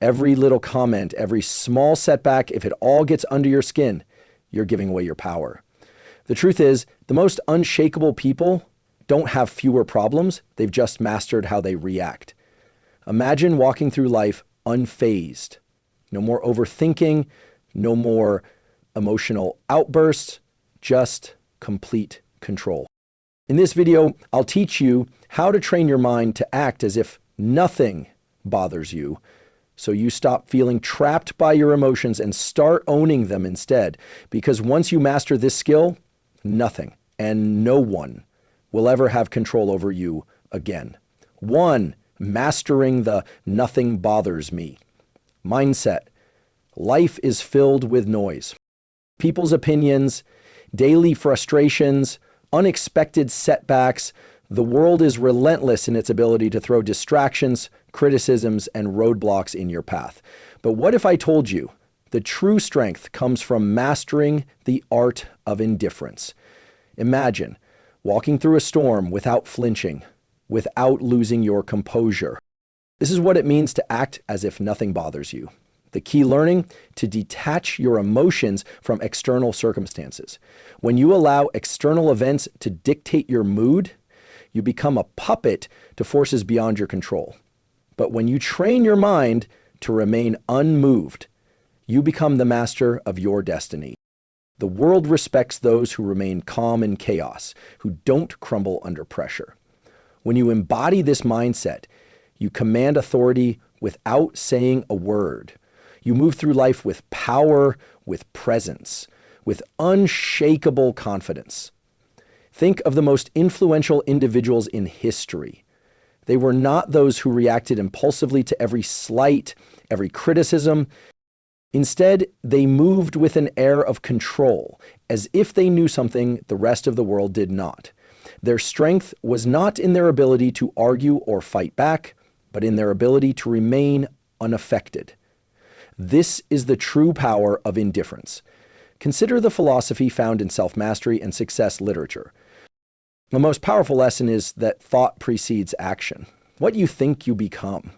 Every little comment, every small setback, if it all gets under your skin, you're giving away your power. The truth is, the most unshakable people don't have fewer problems, they've just mastered how they react. Imagine walking through life unfazed. No more overthinking, no more emotional outbursts, just complete control. In this video, I'll teach you how to train your mind to act as if nothing bothers you, so you stop feeling trapped by your emotions and start owning them instead. Because once you master this skill, nothing and no one will ever have control over you again. 1, mastering the nothing bothers me mindset. Life is filled with noise. People's opinions, daily frustrations, unexpected setbacks. The world is relentless in its ability to throw distractions, criticisms, and roadblocks in your path. But what if I told you the true strength comes from mastering the art of indifference? Imagine walking through a storm without flinching, without losing your composure. This is what it means to act as if nothing bothers you. The key learning: to detach your emotions from external circumstances. When you allow external events to dictate your mood, you become a puppet to forces beyond your control. But when you train your mind to remain unmoved, you become the master of your destiny. The world respects those who remain calm in chaos, who don't crumble under pressure. When you embody this mindset, you command authority without saying a word. You move through life with power, with presence, with unshakable confidence. Think of the most influential individuals in history. They were not those who reacted impulsively to every slight, every criticism. Instead, they moved with an air of control, as if they knew something the rest of the world did not. Their strength was not in their ability to argue or fight back, but in their ability to remain unaffected. This is the true power of indifference. Consider the philosophy found in self-mastery and success literature. The most powerful lesson is that thought precedes action. What you think, you become.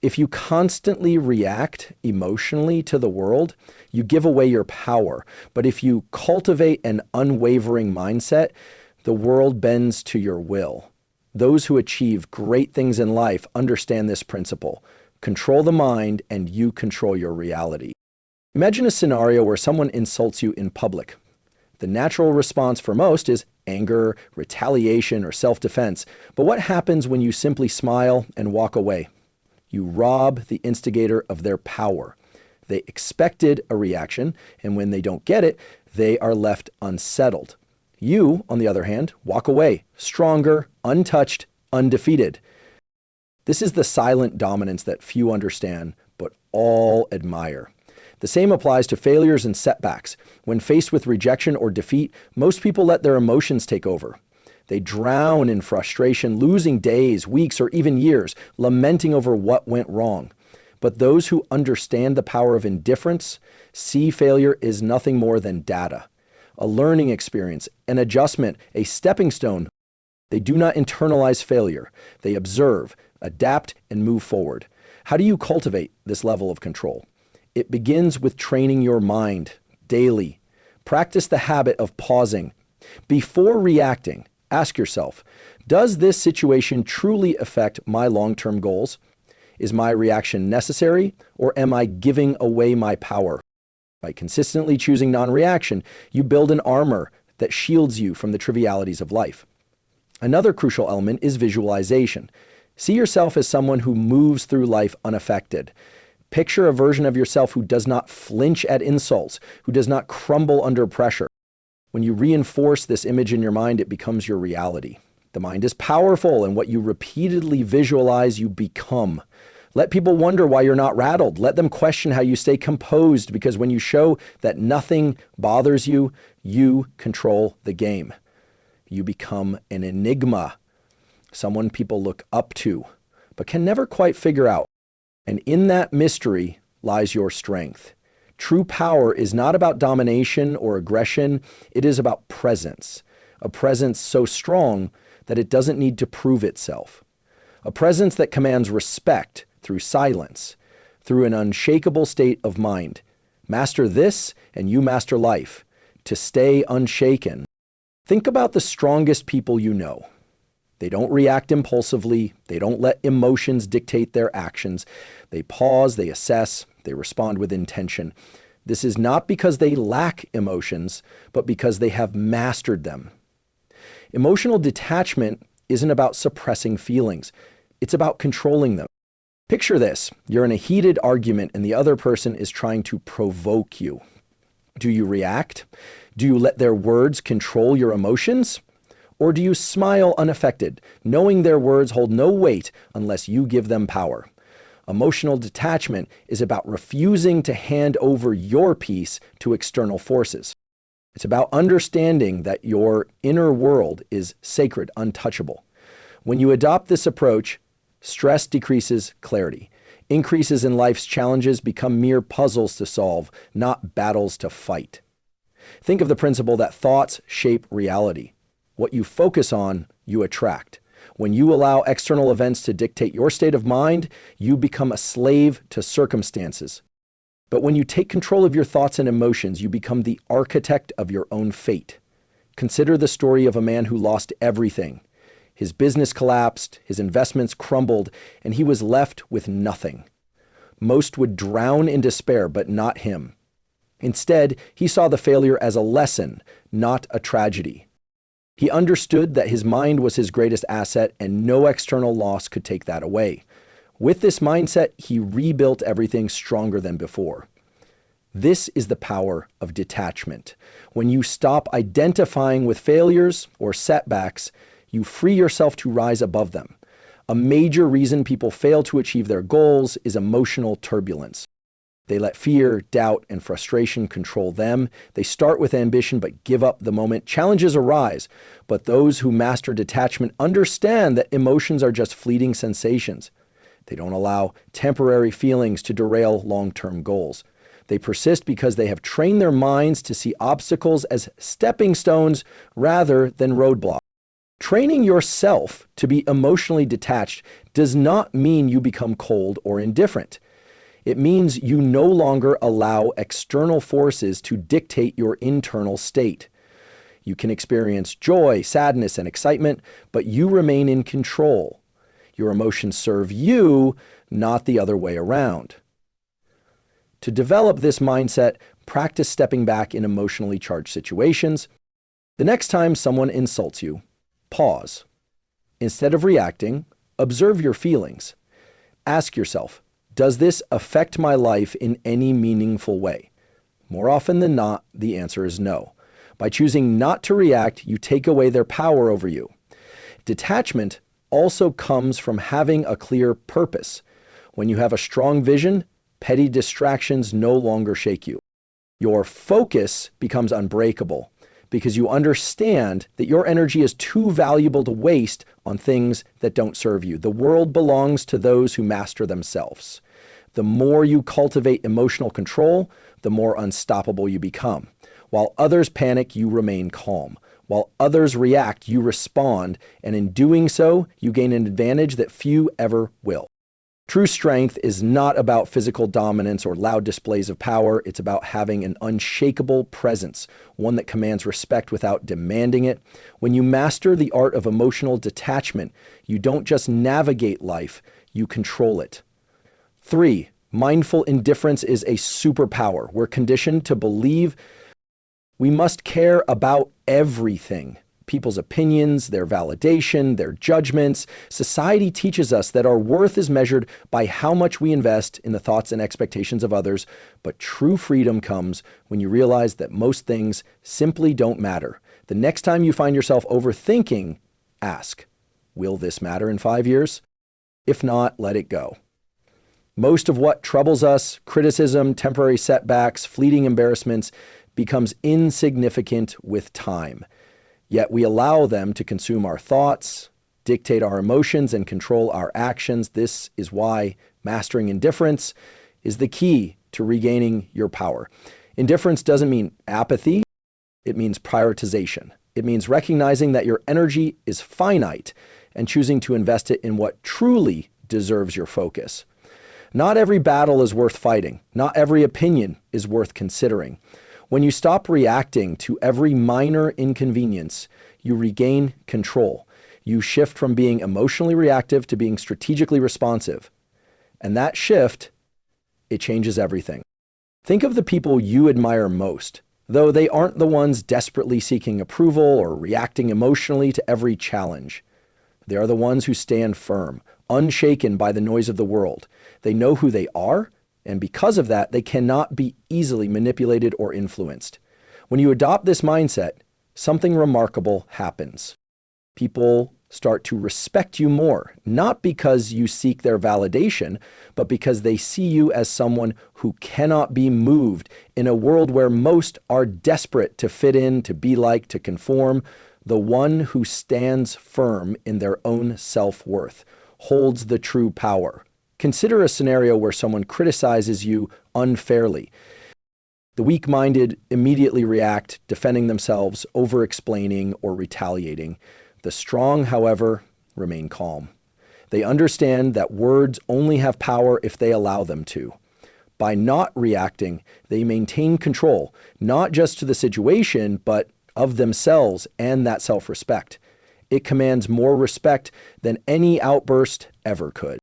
If you constantly react emotionally to the world, you give away your power. But if you cultivate an unwavering mindset, the world bends to your will. Those who achieve great things in life understand this principle. Control the mind and you control your reality. Imagine a scenario where someone insults you in public. The natural response for most is anger, retaliation, or self-defense. But what happens when you simply smile and walk away? You rob the instigator of their power. They expected a reaction, and when they don't get it, they are left unsettled. You, on the other hand, walk away, stronger, untouched, undefeated. This is the silent dominance that few understand, but all admire. The same applies to failures and setbacks. When faced with rejection or defeat, most people let their emotions take over. They drown in frustration, losing days, weeks, or even years, lamenting over what went wrong. But those who understand the power of indifference see failure is nothing more than data, a learning experience, an adjustment, a stepping stone. They do not internalize failure. They observe, adapt, and move forward. How do you cultivate this level of control? It begins with training your mind daily. Practice the habit of pausing. Before reacting, ask yourself, does this situation truly affect my long-term goals? Is my reaction necessary, or am I giving away my power? By consistently choosing non-reaction, you build an armor that shields you from the trivialities of life. Another crucial element is visualization. See yourself as someone who moves through life unaffected. Picture a version of yourself who does not flinch at insults, who does not crumble under pressure. When you reinforce this image in your mind, it becomes your reality. The mind is powerful, and what you repeatedly visualize, you become. Let people wonder why you're not rattled. Let them question how you stay composed, because when you show that nothing bothers you, you control the game. You become an enigma, someone people look up to, but can never quite figure out. And in that mystery lies your strength. True power is not about domination or aggression. It is about presence, a presence so strong that it doesn't need to prove itself, a presence that commands respect through silence, through an unshakable state of mind. Master this, and you master life. To stay unshaken. Think about the strongest people you know. They don't react impulsively. They don't let emotions dictate their actions. They pause, they assess, they respond with intention. This is not because they lack emotions, but because they have mastered them. Emotional detachment isn't about suppressing feelings. It's about controlling them. Picture this. You're in a heated argument and the other person is trying to provoke you. Do you react? Do you let their words control your emotions? Or do you smile unaffected, knowing their words hold no weight unless you give them power? Emotional detachment is about refusing to hand over your peace to external forces. It's about understanding that your inner world is sacred, untouchable. When you adopt this approach, stress decreases clarity. Increases in life's challenges become mere puzzles to solve, not battles to fight. Think of the principle that thoughts shape reality. What you focus on, you attract. When you allow external events to dictate your state of mind, you become a slave to circumstances. But when you take control of your thoughts and emotions, you become the architect of your own fate. Consider the story of a man who lost everything. His business collapsed, his investments crumbled, and he was left with nothing. Most would drown in despair, but not him. Instead, he saw the failure as a lesson, not a tragedy. He understood that his mind was his greatest asset and no external loss could take that away. With this mindset, he rebuilt everything stronger than before. This is the power of detachment. When you stop identifying with failures or setbacks, you free yourself to rise above them. A major reason people fail to achieve their goals is emotional turbulence. They let fear, doubt, and frustration control them. They start with ambition but give up the moment challenges arise. But those who master detachment understand that emotions are just fleeting sensations. They don't allow temporary feelings to derail long-term goals. They persist because they have trained their minds to see obstacles as stepping stones rather than roadblocks. Training yourself to be emotionally detached does not mean you become cold or indifferent. It means you no longer allow external forces to dictate your internal state. You can experience joy, sadness, and excitement, but you remain in control. Your emotions serve you, not the other way around. To develop this mindset, practice stepping back in emotionally charged situations. The next time someone insults you, pause. Instead of reacting, observe your feelings. Ask yourself, does this affect my life in any meaningful way? More often than not, the answer is no. By choosing not to react, you take away their power over you. Detachment also comes from having a clear purpose. When you have a strong vision, petty distractions no longer shake you. Your focus becomes unbreakable because you understand that your energy is too valuable to waste on things that don't serve you. The world belongs to those who master themselves. The more you cultivate emotional control, the more unstoppable you become. While others panic, you remain calm. While others react, you respond, and in doing so, you gain an advantage that few ever will. True strength is not about physical dominance or loud displays of power. It's about having an unshakable presence, one that commands respect without demanding it. When you master the art of emotional detachment, you don't just navigate life, you control it. 3, mindful indifference is a superpower. We're conditioned to believe we must care about everything. People's opinions, their validation, their judgments. Society teaches us that our worth is measured by how much we invest in the thoughts and expectations of others, but true freedom comes when you realize that most things simply don't matter. The next time you find yourself overthinking, ask, will this matter in 5 years? If not, let it go. Most of what troubles us, criticism, temporary setbacks, fleeting embarrassments, becomes insignificant with time. Yet we allow them to consume our thoughts, dictate our emotions, and control our actions. This is why mastering indifference is the key to regaining your power. Indifference doesn't mean apathy. It means prioritization. It means recognizing that your energy is finite and choosing to invest it in what truly deserves your focus. Not every battle is worth fighting. Not every opinion is worth considering. When you stop reacting to every minor inconvenience, you regain control. You shift from being emotionally reactive to being strategically responsive. And that shift, it changes everything. Think of the people you admire most, though they aren't the ones desperately seeking approval or reacting emotionally to every challenge. They are the ones who stand firm, unshaken by the noise of the world. They know who they are, and because of that, they cannot be easily manipulated or influenced. When you adopt this mindset, something remarkable happens. People start to respect you more, not because you seek their validation, but because they see you as someone who cannot be moved in a world where most are desperate to fit in, to be like, to conform. The one who stands firm in their own self-worth holds the true power. Consider a scenario where someone criticizes you unfairly. The weak-minded immediately react, defending themselves, over-explaining, or retaliating. The strong, however, remain calm. They understand that words only have power if they allow them to. By not reacting, they maintain control, not just to the situation, but of themselves and that self-respect. It commands more respect than any outburst ever could.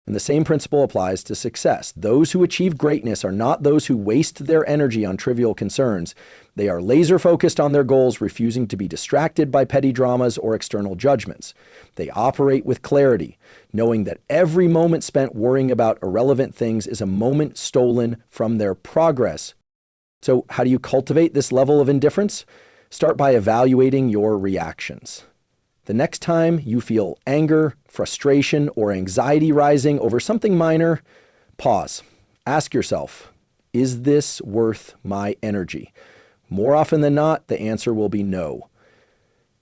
And the same principle applies to success. Those who achieve greatness are not those who waste their energy on trivial concerns. They are laser-focused on their goals, refusing to be distracted by petty dramas or external judgments. They operate with clarity, knowing that every moment spent worrying about irrelevant things is a moment stolen from their progress. So how do you cultivate this level of indifference? Start by evaluating your reactions. The next time you feel anger, frustration, or anxiety rising over something minor, pause. Ask yourself, is this worth my energy? More often than not, the answer will be no.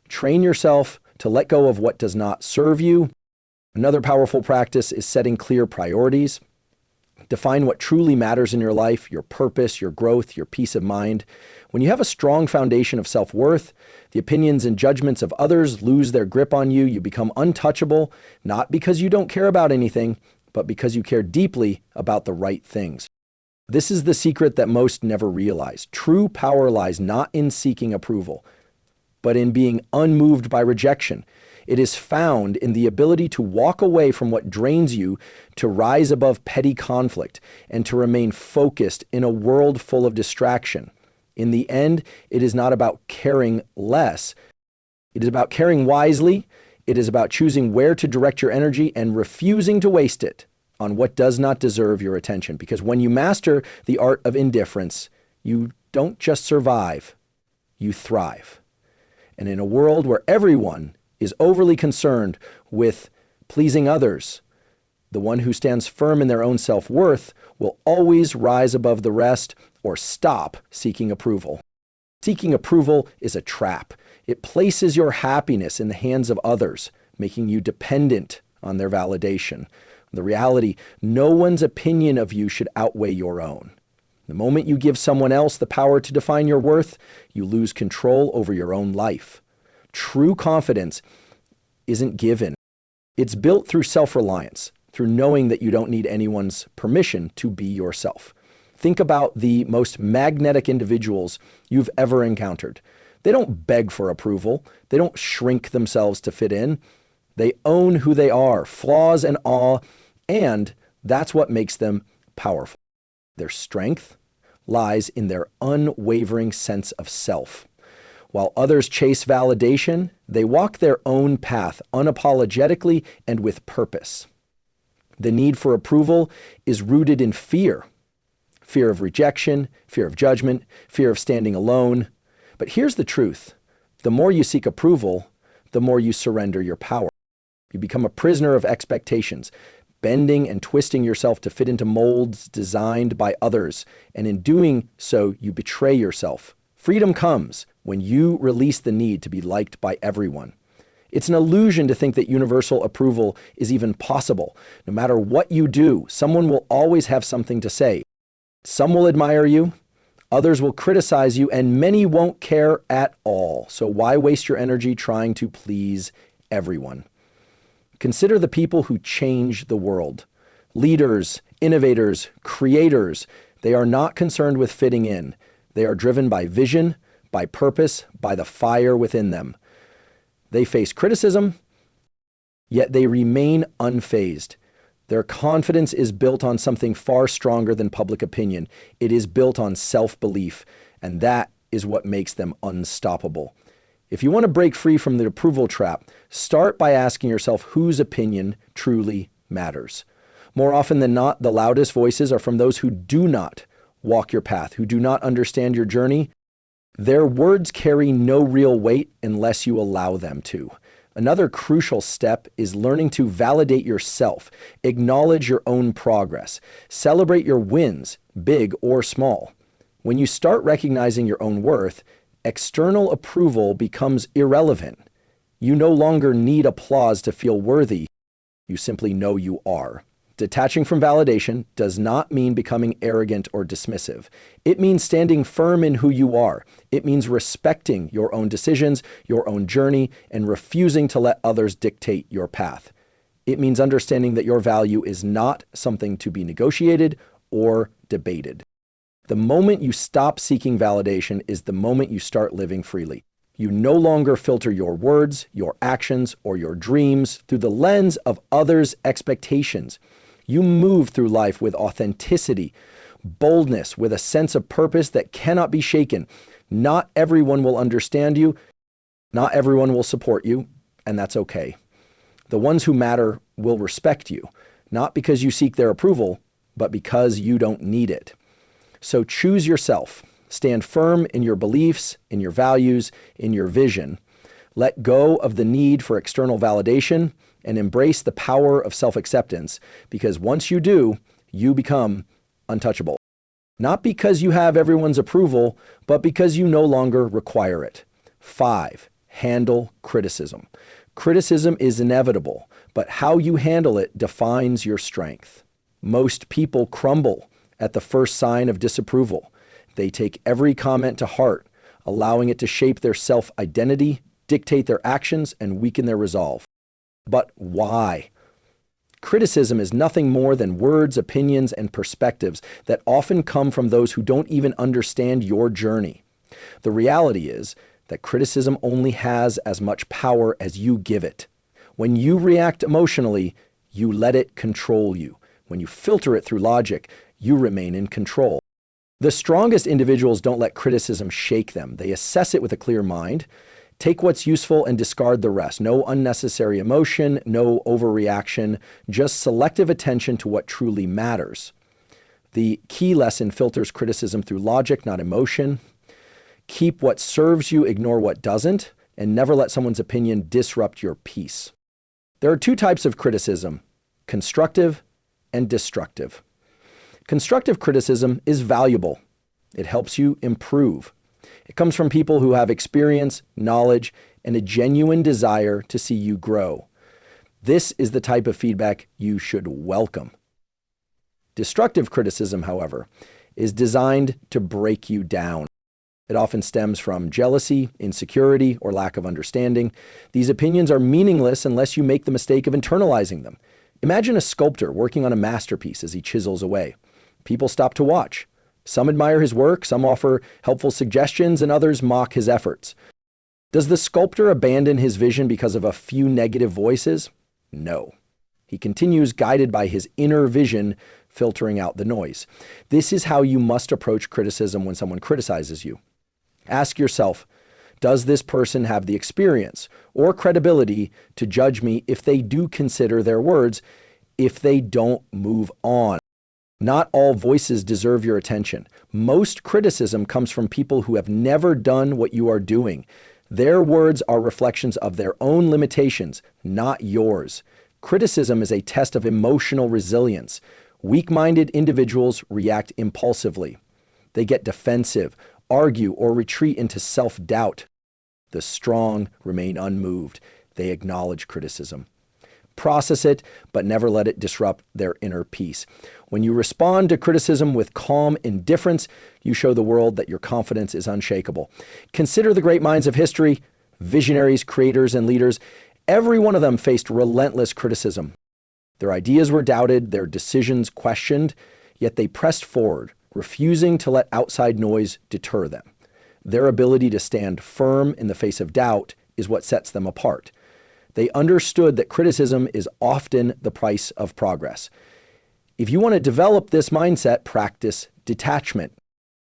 Train yourself to let go of what does not serve you. Another powerful practice is setting clear priorities. Define what truly matters in your life, your purpose, your growth, your peace of mind. When you have a strong foundation of self-worth, the opinions and judgments of others lose their grip on you. You become untouchable, not because you don't care about anything, but because you care deeply about the right things. This is the secret that most never realize. True power lies not in seeking approval, but in being unmoved by rejection. It is found in the ability to walk away from what drains you, to rise above petty conflict, and to remain focused in a world full of distraction. In the end, it is not about caring less. It is about caring wisely. It is about choosing where to direct your energy and refusing to waste it on what does not deserve your attention. Because when you master the art of indifference, you don't just survive, you thrive. And in a world where everyone is overly concerned with pleasing others, the one who stands firm in their own self-worth will always rise above the rest or stop seeking approval. Seeking approval is a trap. It places your happiness in the hands of others, making you dependent on their validation. The reality, no one's opinion of you should outweigh your own. The moment you give someone else the power to define your worth, you lose control over your own life. True confidence isn't given. It's built through self-reliance, through knowing that you don't need anyone's permission to be yourself. Think about the most magnetic individuals you've ever encountered. They don't beg for approval. They don't shrink themselves to fit in. They own who they are, flaws and all, and that's what makes them powerful. Their strength lies in their unwavering sense of self. While others chase validation, they walk their own path unapologetically and with purpose. The need for approval is rooted in fear. Fear of rejection, fear of judgment, fear of standing alone. But here's the truth. The more you seek approval, the more you surrender your power. You become a prisoner of expectations, bending and twisting yourself to fit into molds designed by others. And in doing so, you betray yourself. Freedom comes when you release the need to be liked by everyone. It's an illusion to think that universal approval is even possible. No matter what you do, someone will always have something to say. Some will admire you, others will criticize you, and many won't care at all. So why waste your energy trying to please everyone? Consider the people who change the world. Leaders, innovators, creators, they are not concerned with fitting in. They are driven by vision, by purpose, by the fire within them. They face criticism, yet they remain unfazed. Their confidence is built on something far stronger than public opinion. It is built on self-belief, and that is what makes them unstoppable. If you want to break free from the approval trap, start by asking yourself whose opinion truly matters. More often than not, the loudest voices are from those who do not walk your path, who do not understand your journey. Their words carry no real weight unless you allow them to. Another crucial step is learning to validate yourself, acknowledge your own progress, celebrate your wins, big or small. When you start recognizing your own worth, external approval becomes irrelevant. You no longer need applause to feel worthy. You simply know you are. Detaching from validation does not mean becoming arrogant or dismissive. It means standing firm in who you are. It means respecting your own decisions, your own journey, and refusing to let others dictate your path. It means understanding that your value is not something to be negotiated or debated. The moment you stop seeking validation is the moment you start living freely. You no longer filter your words, your actions, or your dreams through the lens of others' expectations. You move through life with authenticity, boldness, with a sense of purpose that cannot be shaken. Not everyone will understand you. Not everyone will support you, and that's okay. The ones who matter will respect you, not because you seek their approval, but because you don't need it. So choose yourself. Stand firm in your beliefs, in your values, in your vision. Let go of the need for external validation and embrace the power of self-acceptance, because once you do, you become untouchable. Not because you have everyone's approval, but because you no longer require it. 5, handle criticism. Criticism is inevitable, but how you handle it defines your strength. Most people crumble at the first sign of disapproval. They take every comment to heart, allowing it to shape their self-identity, dictate their actions, and weaken their resolve. But why? Criticism is nothing more than words, opinions, and perspectives that often come from those who don't even understand your journey. The reality is that criticism only has as much power as you give it. When you react emotionally, you let it control you. When you filter it through logic, you remain in control. The strongest individuals don't let criticism shake them. They assess it with a clear mind, take what's useful and discard the rest. No unnecessary emotion, no overreaction, just selective attention to what truly matters. The key lesson filters criticism through logic, not emotion. Keep what serves you, ignore what doesn't, and never let someone's opinion disrupt your peace. There are 2 types of criticism, constructive and destructive. Constructive criticism is valuable. It helps you improve. It comes from people who have experience, knowledge, and a genuine desire to see you grow. This is the type of feedback you should welcome. Destructive criticism, however, is designed to break you down. It often stems from jealousy, insecurity, or lack of understanding. These opinions are meaningless unless you make the mistake of internalizing them. Imagine a sculptor working on a masterpiece as he chisels away. People stop to watch. Some admire his work, some offer helpful suggestions, and others mock his efforts. Does the sculptor abandon his vision because of a few negative voices? No. He continues guided by his inner vision, filtering out the noise. This is how you must approach criticism when someone criticizes you. Ask yourself, does this person have the experience or credibility to judge me if they do consider their words, if they don't move on? Not all voices deserve your attention. Most criticism comes from people who have never done what you are doing. Their words are reflections of their own limitations, not yours. Criticism is a test of emotional resilience. Weak-minded individuals react impulsively. They get defensive, argue, or retreat into self-doubt. The strong remain unmoved. They acknowledge criticism. Process it, but never let it disrupt their inner peace. When you respond to criticism with calm indifference, you show the world that your confidence is unshakable. Consider the great minds of history, visionaries, creators, and leaders. Every one of them faced relentless criticism. Their ideas were doubted, their decisions questioned, yet they pressed forward, refusing to let outside noise deter them. Their ability to stand firm in the face of doubt is what sets them apart. They understood that criticism is often the price of progress. If you want to develop this mindset, practice detachment.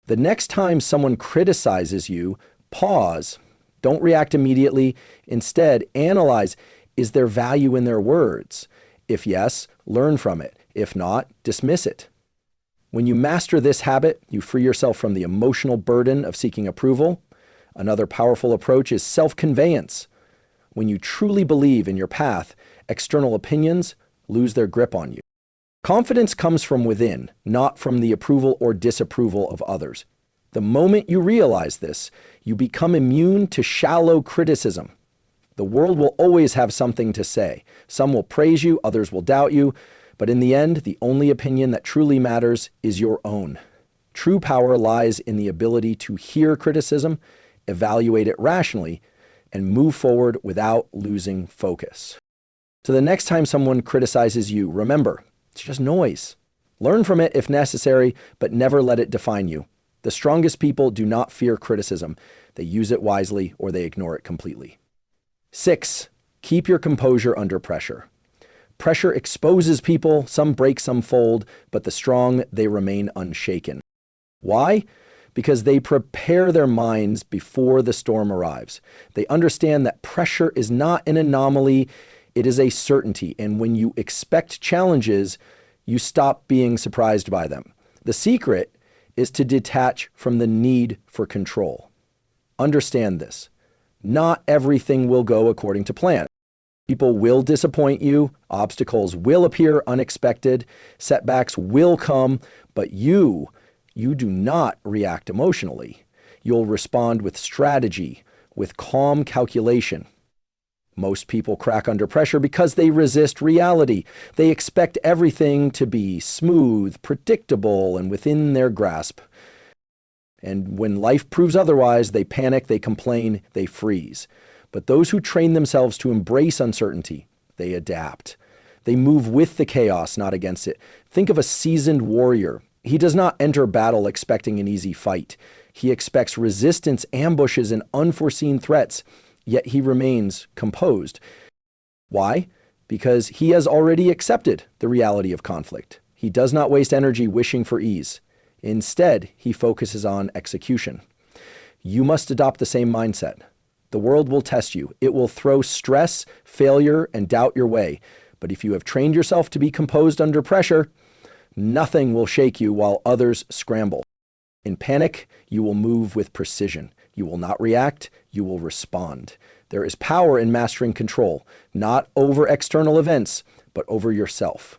The next time someone criticizes you, pause. Don't react immediately. Instead, analyze, is there value in their words? If yes, learn from it. If not, dismiss it. When you master this habit, you free yourself from the emotional burden of seeking approval. Another powerful approach is self-conveyance. When you truly believe in your path, external opinions lose their grip on you. Confidence comes from within, not from the approval or disapproval of others. The moment you realize this, you become immune to shallow criticism. The world will always have something to say. Some will praise you, others will doubt you, but in the end, the only opinion that truly matters is your own. True power lies in the ability to hear criticism, evaluate it rationally, and move forward without losing focus. So the next time someone criticizes you, remember, it's just noise. Learn from it if necessary, but never let it define you. The strongest people do not fear criticism. They use it wisely or they ignore it completely. 6, keep your composure under pressure. Pressure exposes people, some break, some fold, but the strong, they remain unshaken. Why? Because they prepare their minds before the storm arrives. They understand that pressure is not an anomaly, it is a certainty. And when you expect challenges, you stop being surprised by them. The secret is to detach from the need for control. Understand this. Not everything will go according to plan. People will disappoint you, obstacles will appear unexpected, setbacks will come, but you do not react emotionally. You'll respond with strategy, with calm calculation. Most people crack under pressure because they resist reality. They expect everything to be smooth, predictable, and within their grasp. And when life proves otherwise, they panic, they complain, they freeze. But those who train themselves to embrace uncertainty, they adapt. They move with the chaos, not against it. Think of a seasoned warrior. He does not enter battle expecting an easy fight. He expects resistance, ambushes, and unforeseen threats, yet he remains composed. Why? Because he has already accepted the reality of conflict. He does not waste energy wishing for ease. Instead, he focuses on execution. You must adopt the same mindset. The world will test you. It will throw stress, failure, and doubt your way. But if you have trained yourself to be composed under pressure, nothing will shake you while others scramble. In panic, you will move with precision. You will not react, you will respond. There is power in mastering control, not over external events, but over yourself.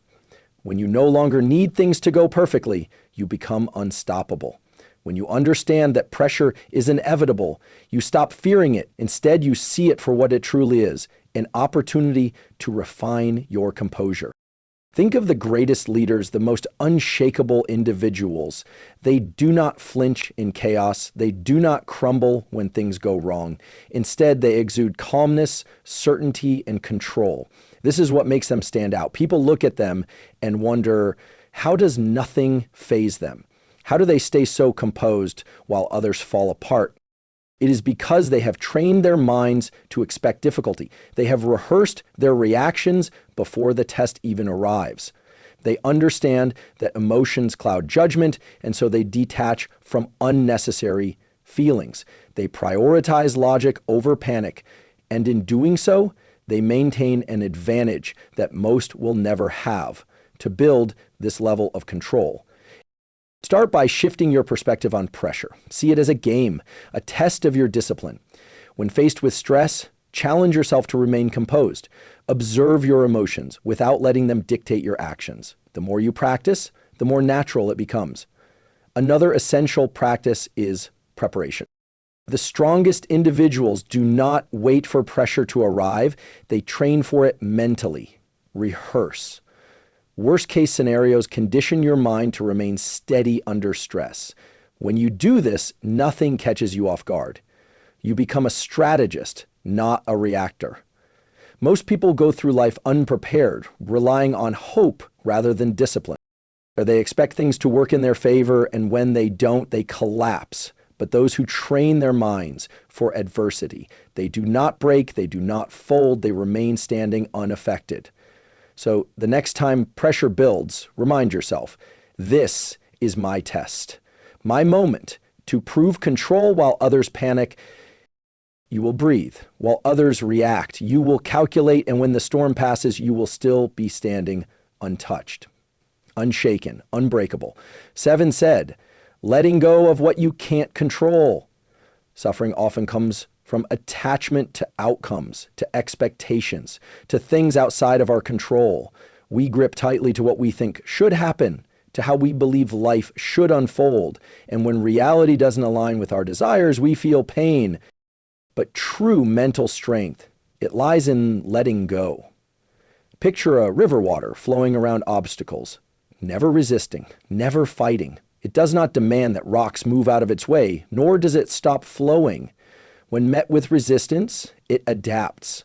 When you no longer need things to go perfectly, you become unstoppable. When you understand that pressure is inevitable, you stop fearing it. Instead, you see it for what it truly is, an opportunity to refine your composure. Think of the greatest leaders, the most unshakable individuals. They do not flinch in chaos. They do not crumble when things go wrong. Instead, they exude calmness, certainty, and control. This is what makes them stand out. People look at them and wonder, how does nothing faze them? How do they stay so composed while others fall apart? It is because they have trained their minds to expect difficulty. They have rehearsed their reactions before the test even arrives. They understand that emotions cloud judgment, and so they detach from unnecessary feelings. They prioritize logic over panic, and in doing so, they maintain an advantage that most will never have to build this level of control. Start by shifting your perspective on pressure. See it as a game, a test of your discipline. When faced with stress, challenge yourself to remain composed. Observe your emotions without letting them dictate your actions. The more you practice, the more natural it becomes. Another essential practice is preparation. The strongest individuals do not wait for pressure to arrive. They train for it mentally. Rehearse. Worst-case scenarios condition your mind to remain steady under stress. When you do this, nothing catches you off guard. You become a strategist, not a reactor. Most people go through life unprepared, relying on hope rather than discipline. Or they expect things to work in their favor, and when they don't, they collapse. But those who train their minds for adversity, they do not break, they do not fold, they remain standing unaffected. So the next time pressure builds, remind yourself, this is my test, my moment to prove control while others panic. You will breathe while others react. You will calculate, and when the storm passes, you will still be standing untouched, unshaken, unbreakable. 7 said, letting go of what you can't control. Suffering often comes from attachment to outcomes, to expectations, to things outside of our control. We grip tightly to what we think should happen, to how we believe life should unfold. And when reality doesn't align with our desires, we feel pain. But true mental strength, it lies in letting go. Picture a river water flowing around obstacles, never resisting, never fighting. It does not demand that rocks move out of its way, nor does it stop flowing. When met with resistance, it adapts.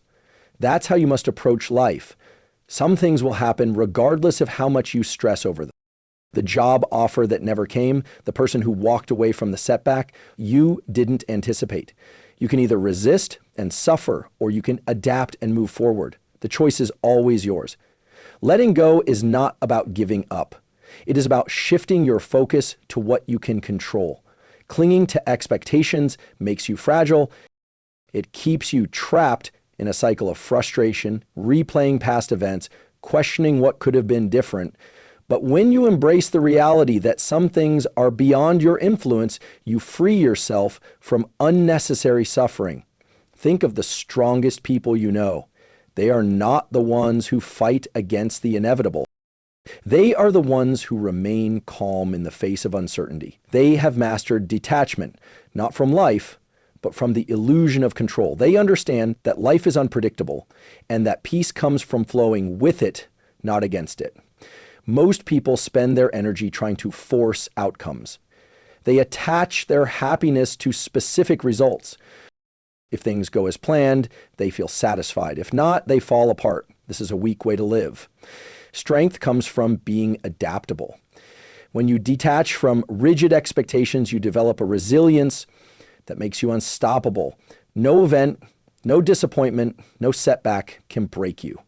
That's how you must approach life. Some things will happen regardless of how much you stress over them. The job offer that never came, the person who walked away from the setback, you didn't anticipate. You can either resist and suffer, or you can adapt and move forward. The choice is always yours. Letting go is not about giving up. It is about shifting your focus to what you can control. Clinging to expectations makes you fragile. It keeps you trapped in a cycle of frustration, replaying past events, questioning what could have been different. But when you embrace the reality that some things are beyond your influence, you free yourself from unnecessary suffering. Think of the strongest people you know. They are not the ones who fight against the inevitable. They are the ones who remain calm in the face of uncertainty. They have mastered detachment, not from life, but from the illusion of control. They understand that life is unpredictable and that peace comes from flowing with it, not against it. Most people spend their energy trying to force outcomes. They attach their happiness to specific results. If things go as planned, they feel satisfied. If not, they fall apart. This is a weak way to live. Strength comes from being adaptable. When you detach from rigid expectations, you develop a resilience that makes you unstoppable. No event, no disappointment, no setback can break you.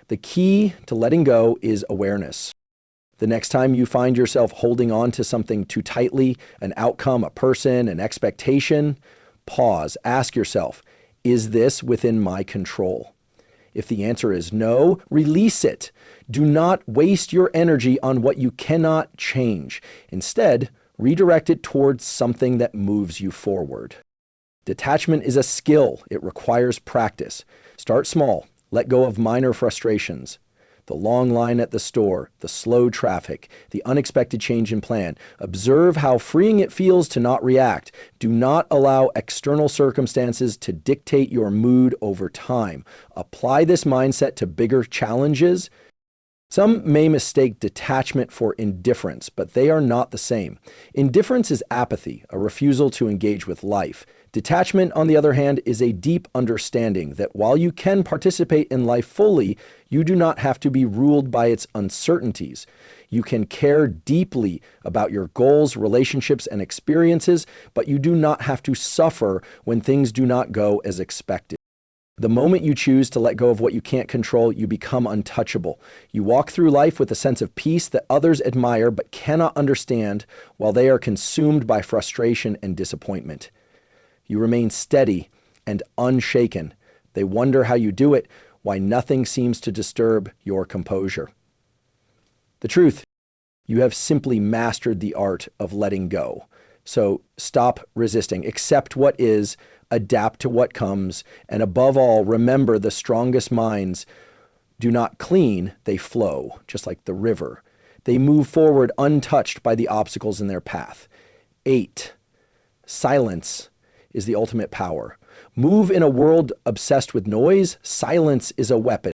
The key to letting go is awareness. The next time you find yourself holding on to something too tightly, an outcome, a person, an expectation, pause, ask yourself, is this within my control? If the answer is no, release it. Do not waste your energy on what you cannot change. Instead, redirect it towards something that moves you forward. Detachment is a skill. It requires practice. Start small. Let go of minor frustrations. The long line at the store, the slow traffic, the unexpected change in plan. Observe how freeing it feels to not react. Do not allow external circumstances to dictate your mood over time. Apply this mindset to bigger challenges. Some may mistake detachment for indifference, but they are not the same. Indifference is apathy, a refusal to engage with life. Detachment, on the other hand, is a deep understanding that while you can participate in life fully, you do not have to be ruled by its uncertainties. You can care deeply about your goals, relationships, and experiences, but you do not have to suffer when things do not go as expected. The moment you choose to let go of what you can't control, you become untouchable. You walk through life with a sense of peace that others admire but cannot understand, while they are consumed by frustration and disappointment. You remain steady and unshaken. They wonder how you do it, why nothing seems to disturb your composure. The truth, you have simply mastered the art of letting go. So stop resisting, accept what is, adapt to what comes, and above all, remember the strongest minds do not clean, they flow, just like the river. They move forward untouched by the obstacles in their path. 8. Silence is the ultimate power. Move in a world obsessed with noise. Silence is a weapon.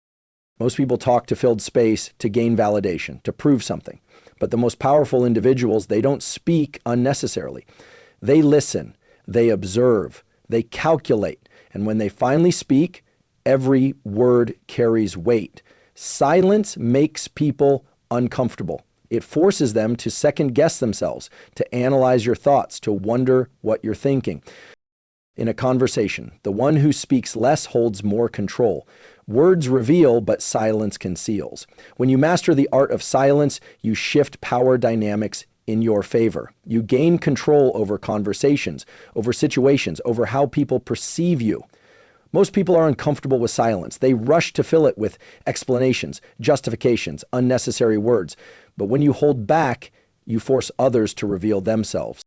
Most people talk to filled space to gain validation, to prove something. But the most powerful individuals, they don't speak unnecessarily. They listen, they observe, they calculate. And when they finally speak, Every word carries weight. Silence makes people uncomfortable. It forces them to second guess themselves, to analyze your thoughts, to wonder what you're thinking. In a conversation, the one who speaks less holds more control. Words reveal, but silence conceals. When you master the art of silence, you shift power dynamics in your favor. You gain control over conversations, over situations, over how people perceive you. Most people are uncomfortable with silence. They rush to fill it with explanations, justifications, unnecessary words. But when you hold back, you force others to reveal themselves.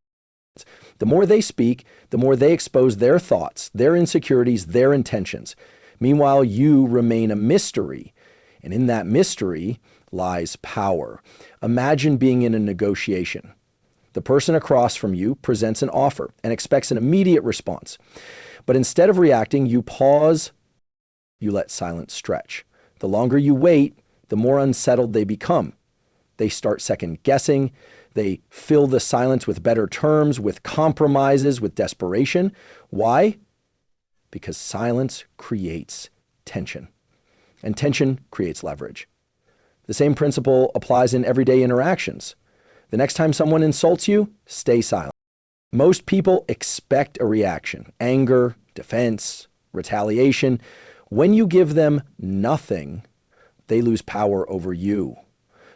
The more they speak, the more they expose their thoughts, their insecurities, their intentions. Meanwhile, you remain a mystery, and in that mystery lies power. Imagine being in a negotiation. The person across from you presents an offer and expects an immediate response. But instead of reacting, you pause, you let silence stretch. The longer you wait, the more unsettled they become. They start second guessing. They fill the silence with better terms, with compromises, with desperation. Why? Because silence creates tension, and tension creates leverage. The same principle applies in everyday interactions. The next time someone insults you, stay silent. Most people expect a reaction: anger, defense, retaliation. When you give them nothing, they lose power over you.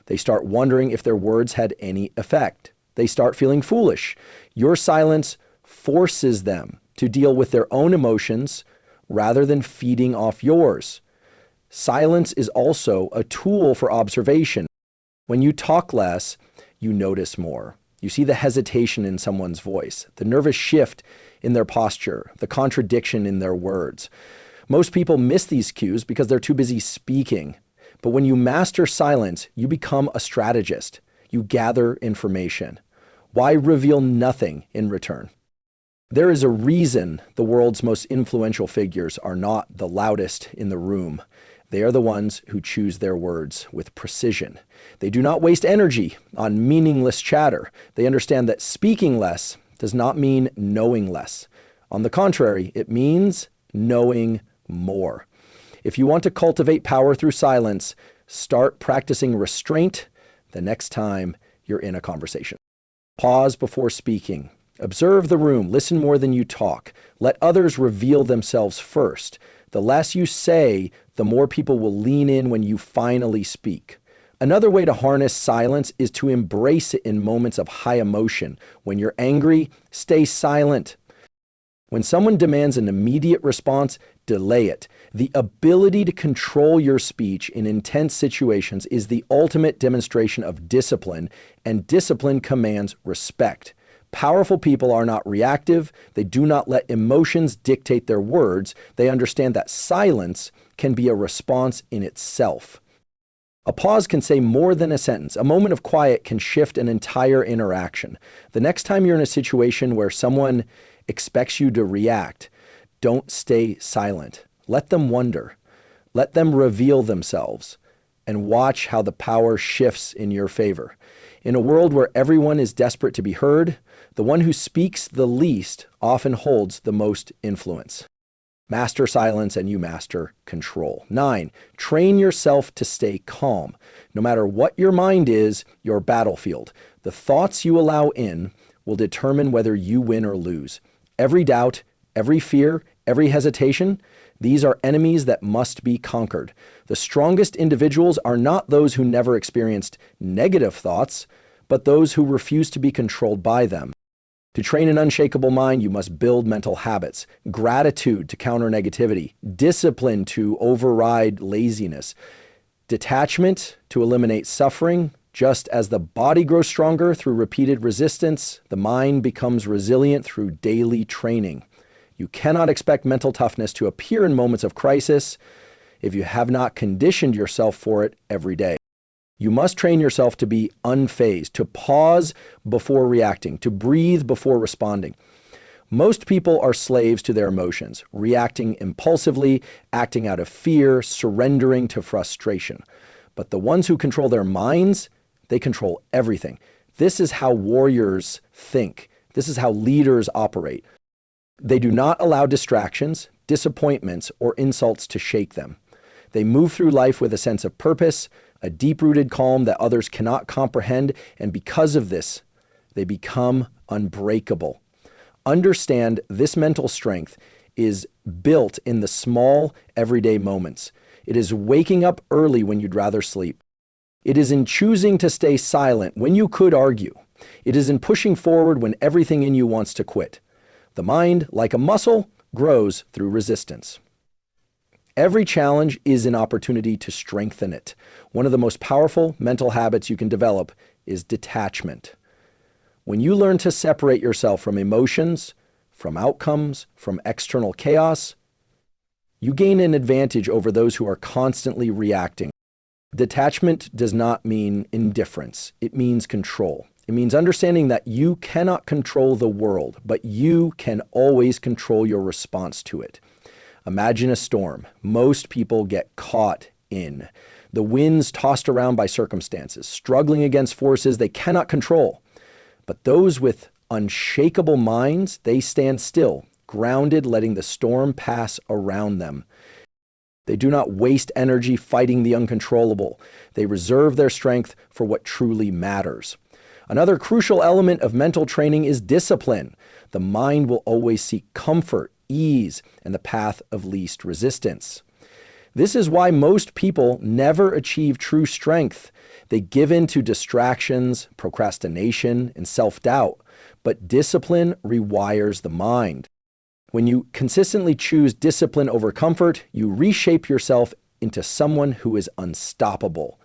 They start wondering if their words had any effect. They start feeling foolish. Your silence forces them to deal with their own emotions rather than feeding off yours. Silence is also a tool for observation. When you talk less, you notice more. You see the hesitation in someone's voice, the nervous shift in their posture, the contradiction in their words. Most people miss these cues because they're too busy speaking. But when you master silence, you become a strategist. You gather information. Why reveal nothing in return? There is a reason the world's most influential figures are not the loudest in the room. They are the ones who choose their words with precision. They do not waste energy on meaningless chatter. They understand that speaking less does not mean knowing less. On the contrary, it means knowing more. If you want to cultivate power through silence, start practicing restraint the next time you're in a conversation. Pause before speaking. Observe the room. Listen more than you talk. Let others reveal themselves first. The less you say, the more people will lean in when you finally speak. Another way to harness silence is to embrace it in moments of high emotion. When you're angry, stay silent. When someone demands an immediate response, delay it. The ability to control your speech in intense situations is the ultimate demonstration of discipline, and discipline commands respect. Powerful people are not reactive. They do not let emotions dictate their words. They understand that silence can be a response in itself. A pause can say more than a sentence. A moment of quiet can shift an entire interaction. The next time you're in a situation where someone expects you to react, don't stay silent. Let them wonder. Let them reveal themselves, and watch how the power shifts in your favor. In a world where everyone is desperate to be heard, the one who speaks the least often holds the most influence. Master silence and you master control. 9, train yourself to stay calm. No matter what your mind is, your battlefield. The thoughts you allow in will determine whether you win or lose. Every doubt, every fear, every hesitation, these are enemies that must be conquered. The strongest individuals are not those who never experienced negative thoughts, but those who refuse to be controlled by them. To train an unshakable mind, you must build mental habits, gratitude to counter negativity, discipline to override laziness, detachment to eliminate suffering. Just as the body grows stronger through repeated resistance, the mind becomes resilient through daily training. You cannot expect mental toughness to appear in moments of crisis if you have not conditioned yourself for it every day. You must train yourself to be unfazed, to pause before reacting, to breathe before responding. Most people are slaves to their emotions, reacting impulsively, acting out of fear, surrendering to frustration. But the ones who control their minds, they control everything. This is how warriors think. This is how leaders operate. They do not allow distractions. disappointments, or insults to shake them. They move through life with a sense of purpose, a deep-rooted calm that others cannot comprehend, and because of this, they become unbreakable. Understand this mental strength is built in the small, everyday moments. It is waking up early when you'd rather sleep. It is in choosing to stay silent when you could argue. It is in pushing forward when everything in you wants to quit. The mind, like a muscle, grows through resistance. Every challenge is an opportunity to strengthen it. One of the most powerful mental habits you can develop is detachment. When you learn to separate yourself from emotions, from outcomes, from external chaos, you gain an advantage over those who are constantly reacting. Detachment does not mean indifference. It means control. It means understanding that you cannot control the world, but you can always control your response to it. Imagine a storm. Most people get caught in. The winds tossed around by circumstances, struggling against forces they cannot control. But those with unshakable minds, they stand still, grounded, letting the storm pass around them. They do not waste energy fighting the uncontrollable. They reserve their strength for what truly matters. Another crucial element of mental training is discipline. The mind will always seek comfort, ease, and the path of least resistance. This is why most people never achieve true strength. They give in to distractions, procrastination, and self-doubt. But discipline rewires the mind. When you consistently choose discipline over comfort, you reshape yourself into someone who is unstoppable.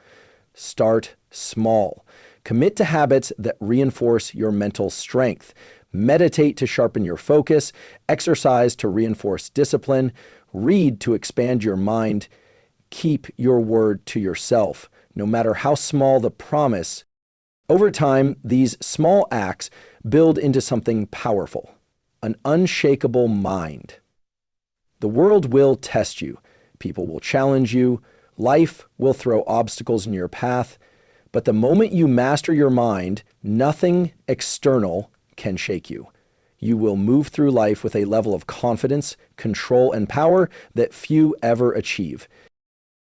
Start small. Commit to habits that reinforce your mental strength. Meditate to sharpen your focus. Exercise to reinforce discipline. Read to expand your mind. Keep your word to yourself, no matter how small the promise. Over time, these small acts build into something powerful. An unshakable mind. The world will test you. People will challenge you. Life will throw obstacles in your path. But the moment you master your mind, nothing external can shake you. You will move through life with a level of confidence, control, and power that few ever achieve.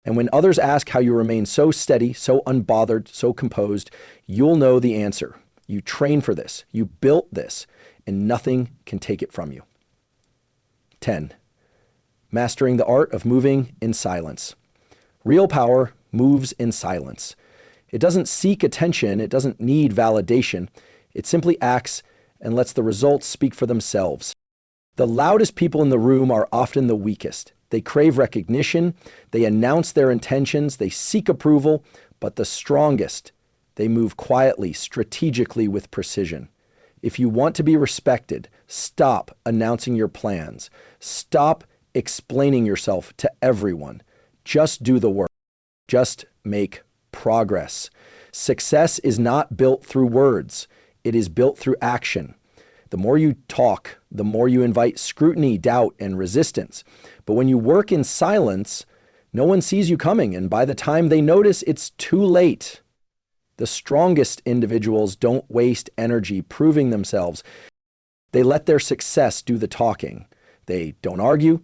And when others ask how you remain so steady, so unbothered, so composed, you'll know the answer. You train for this. You built this. And nothing can take it from you. 10. Mastering the art of moving in silence. Real power moves in silence. It doesn't seek attention. It doesn't need validation. It simply acts and lets the results speak for themselves. The loudest people in the room are often the weakest. They crave recognition. They announce their intentions. They seek approval. But the strongest, they move quietly, strategically, with precision. If you want to be respected, stop announcing your plans. Stop explaining yourself to everyone. Just do the work. Just make progress. Success is not built through words. It is built through action. The more you talk, the more you invite scrutiny, doubt, and resistance. But when you work in silence, no one sees you coming, and by the time they notice, it's too late. The strongest individuals don't waste energy proving themselves. They let their success do the talking. They don't argue.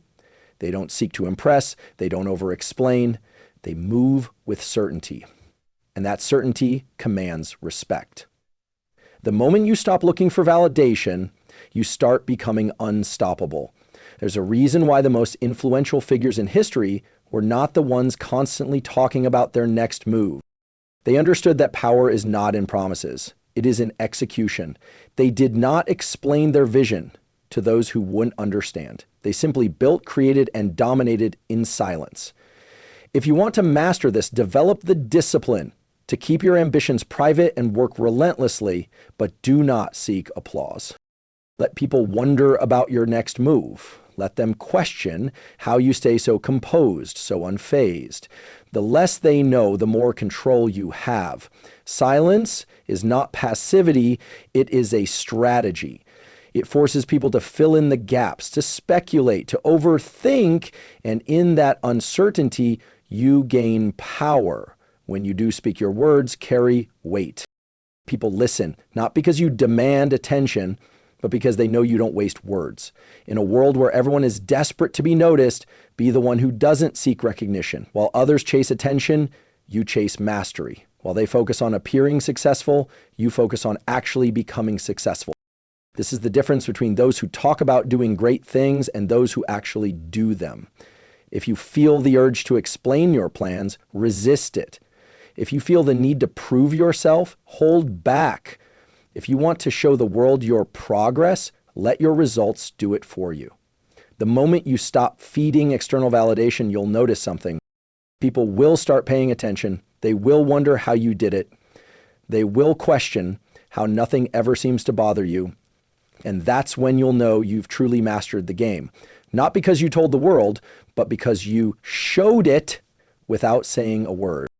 They don't seek to impress. They don't over-explain. They move with certainty. And that certainty commands respect. The moment you stop looking for validation, you start becoming unstoppable. There's a reason why the most influential figures in history were not the ones constantly talking about their next move. They understood that power is not in promises. It is in execution. They did not explain their vision to those who wouldn't understand. They simply built, created, and dominated in silence. If you want to master this, develop the discipline to keep your ambitions private and work relentlessly, but do not seek applause. Let people wonder about your next move. Let them question how you stay so composed, so unfazed. The less they know, the more control you have. Silence is not passivity, it is a strategy. It forces people to fill in the gaps, to speculate, to overthink, and in that uncertainty, you gain power. When you do speak, your words carry weight. People listen, not because you demand attention, but because they know you don't waste words. In a world where everyone is desperate to be noticed, be the one who doesn't seek recognition. While others chase attention, you chase mastery. While they focus on appearing successful, you focus on actually becoming successful. This is the difference between those who talk about doing great things and those who actually do them. If you feel the urge to explain your plans, resist it. If you feel the need to prove yourself, hold back. If you want to show the world your progress, let your results do it for you. The moment you stop feeding external validation, you'll notice something. People will start paying attention. They will wonder how you did it. They will question how nothing ever seems to bother you. And that's when you'll know you've truly mastered the game. Not because you told the world, but because you showed it without saying a word.